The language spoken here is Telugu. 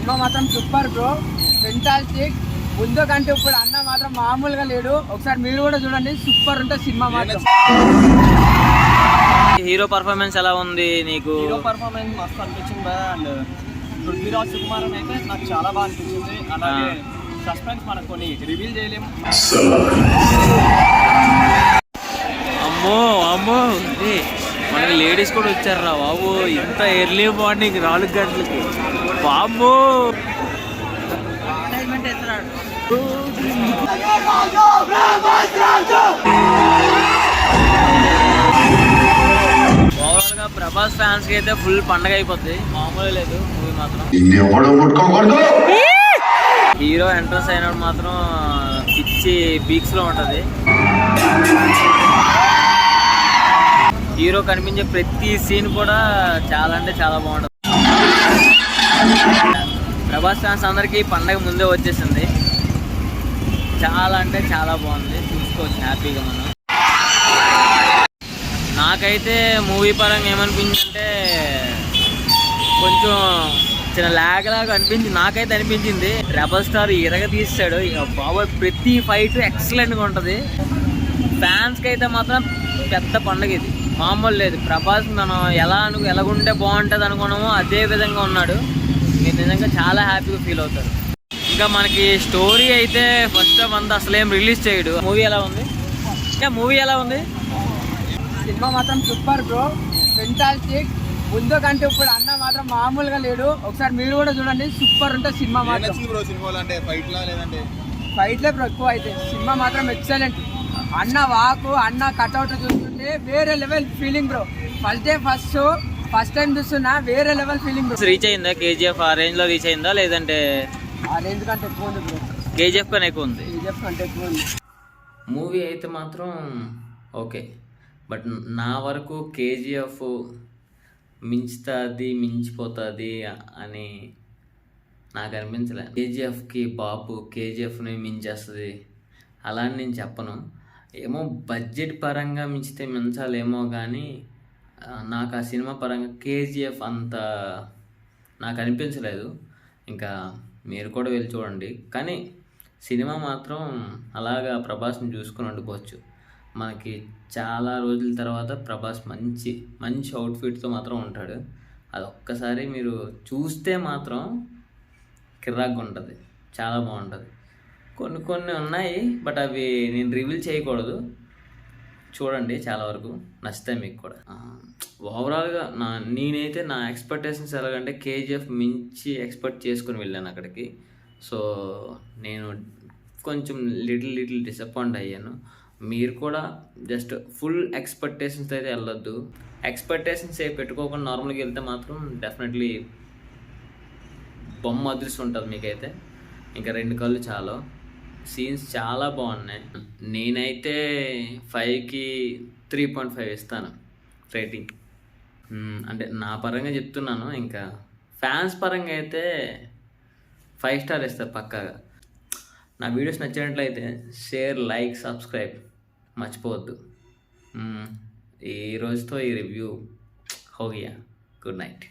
సినిమా మాత్రం సూపర్ బ్రో, ఫెంటాస్టిక్. ముందు కంటే ఇప్పుడు అన్న మాత్రం మామూలుగా లేడు. ఒకసారి మీరు కూడా చూడండి, సూపర్ ఉంటుంది సినిమా మాత్రం. హీరో పర్ఫార్మెన్స్ ఎలా ఉంది నీకు? హీరో పర్ఫార్మెన్స్ మస్తు అనిపించింది. అండ్ పృథ్వీరాజ్ సుకుమారన్ అయితే నాకు చాలా బాగా అనిపించింది. అలాగే సస్పెన్స్ మనకు కొన్ని రివీల్ చేయలేము. అమ్మో అమ్మో, మనకి లేడీస్ కూడా వచ్చారు రా బాబు, ఇంత ఎర్లీ మార్నింగ్ 4 గంటలకి. బాబు ఓవరాల్ గా ప్రభాస్ ఫ్యాన్స్ కి అయితే ఫుల్ పండగ అయిపోద్ది, మామూలు లేదు మూవీ మాత్రం. హీరో ఎంట్రన్స్ అయినప్పుడు మాత్రం పిచ్చి పీక్స్ లో ఉంటది. హీరో కనిపించే ప్రతి సీన్ కూడా చాలా అంటే చాలా బాగుంటుంది. ప్రభాస్ ఫ్యాన్స్ అందరికీ పండగ ముందే వచ్చేసింది, చాలా అంటే చాలా బాగుంది, చూసుకోవచ్చు హ్యాపీగా మనం. నాకైతే మూవీ పరంగా ఏమనిపించిందంటే కొంచెం చిన్న ల్యాగ్ లాగా అనిపించింది, నాకైతే అనిపించింది. రెబల్ స్టార్ ఇరగ తీస్తాడు బాబోయ్, ప్రతి ఫైట్ ఎక్సలెంట్గా ఉంటుంది. ఫ్యాన్స్కి అయితే మాత్రం పెద్ద పండుగ ఇది, మామూలు లేదు. ప్రభాస్ మనం ఎలాగుంటే బాగుంటుంది అనుకున్నామో అదే విధంగా ఉన్నాడు. మీరు నిజంగా చాలా హ్యాపీగా ఫీల్ అవుతారు. ఇంకా మనకి స్టోరీ అయితే ఫస్ట్ ఆఫ్ అంతా అసలు ఏం రిలీజ్ చేయడు. మూవీ ఎలా ఉంది? మూవీ ఎలా ఉంది? సినిమా మాత్రం సూపర్ బ్రో, ఫెంటాస్టిక్. ముందు కంటే ఇప్పుడు అన్న మాత్రం మామూలుగా లేడు. ఒకసారి మీరు కూడా చూడండి, సూపర్ ఉంటుంది సినిమా మాత్రం. ఫైట్లే బ్రో ఎక్కువ అయితే, సినిమా మాత్రం ఎక్సలెంట్. అన్న వాకు, అన్న కట్అవుట్ చూస్తుంటే వేరే level feeling bro. First time చూస్తున్నా, వేరే లెవెల్ ఫీలింగ్ బ్రో. రీచ్ అయిందా కేజీఎఫ్? ఆ రేంజ్ లో రీచ్ అయిందా లేదంటే? ఆ రేంజ్ కంటే ఎక్కువ ఉంది బ్రో, కేజీఎఫ్ కన్నా ఎక్కువ ఉంది. కేజీఎఫ్ కంటే ఎక్కువ ఉంది. మూవీ అయితే మాత్రం ఓకే, బట్ నా వరకు కేజీఎఫ్ మించిపోతుంది అని నాకు అనిపించలే. కేజీఎఫ్కి బాపు కేజీఎఫ్ని మించేస్తుంది అలా అని నేను చెప్పను. ఏమో బడ్జెట్ పరంగా మించితే మించాలేమో, కానీ నాకు ఆ సినిమా పరంగా కేజీఎఫ్ అంత నాకు అనిపించలేదు. ఇంకా మీరు కూడా వెళ్ళి చూడండి. కానీ సినిమా మాత్రం అలాగా ప్రభాస్ని చూసుకుని వండుకోవచ్చు. మనకి చాలా రోజుల తర్వాత ప్రభాస్ మంచి అవుట్ఫిట్తో మాత్రం ఉంటాడు. అది ఒక్కసారి మీరు చూస్తే మాత్రం కిర్రాక్గా ఉంటుంది, చాలా బాగుంటుంది. కొన్ని ఉన్నాయి, బట్ అవి నేను రివీల్ చేయకూడదు. చూడండి, చాలా వరకు నచ్చుతాయి మీకు కూడా. ఓవరాల్గా నేనైతే నా ఎక్స్పెక్టేషన్స్ ఎలాగంటే కేజీఎఫ్ మించి ఎక్స్పెక్ట్ చేసుకుని వెళ్ళాను అక్కడికి. సో నేను కొంచెం లిటిల్ డిసప్పాయింట్ అయ్యాను. మీరు కూడా జస్ట్ ఫుల్ ఎక్స్పెక్టేషన్స్ అయితే వెళ్ళొద్దు. ఎక్స్పెక్టేషన్స్ ఏ పెట్టుకోకుండా నార్మల్గా వెళ్తే మాత్రం డెఫినెట్లీ బొమ్మ అదృష్టం ఉంటుంది మీకైతే. ఇంకా 2 కళ్ళు చాలు. సీన్స్ చాలా బాగున్నాయి. నేనైతే 5కి 3.5 ఇస్తాను రేటింగ్. అంటే నా పరంగా చెప్తున్నాను. ఇంకా ఫ్యాన్స్ పరంగా అయితే 5 స్టార్ ఇస్తారు పక్కాగా. నా వీడియోస్ నచ్చినట్లయితే షేర్, లైక్, సబ్స్క్రైబ్ మర్చిపోవద్దు. ఈ రోజుతో ఈ రివ్యూ హోగియా. Good night.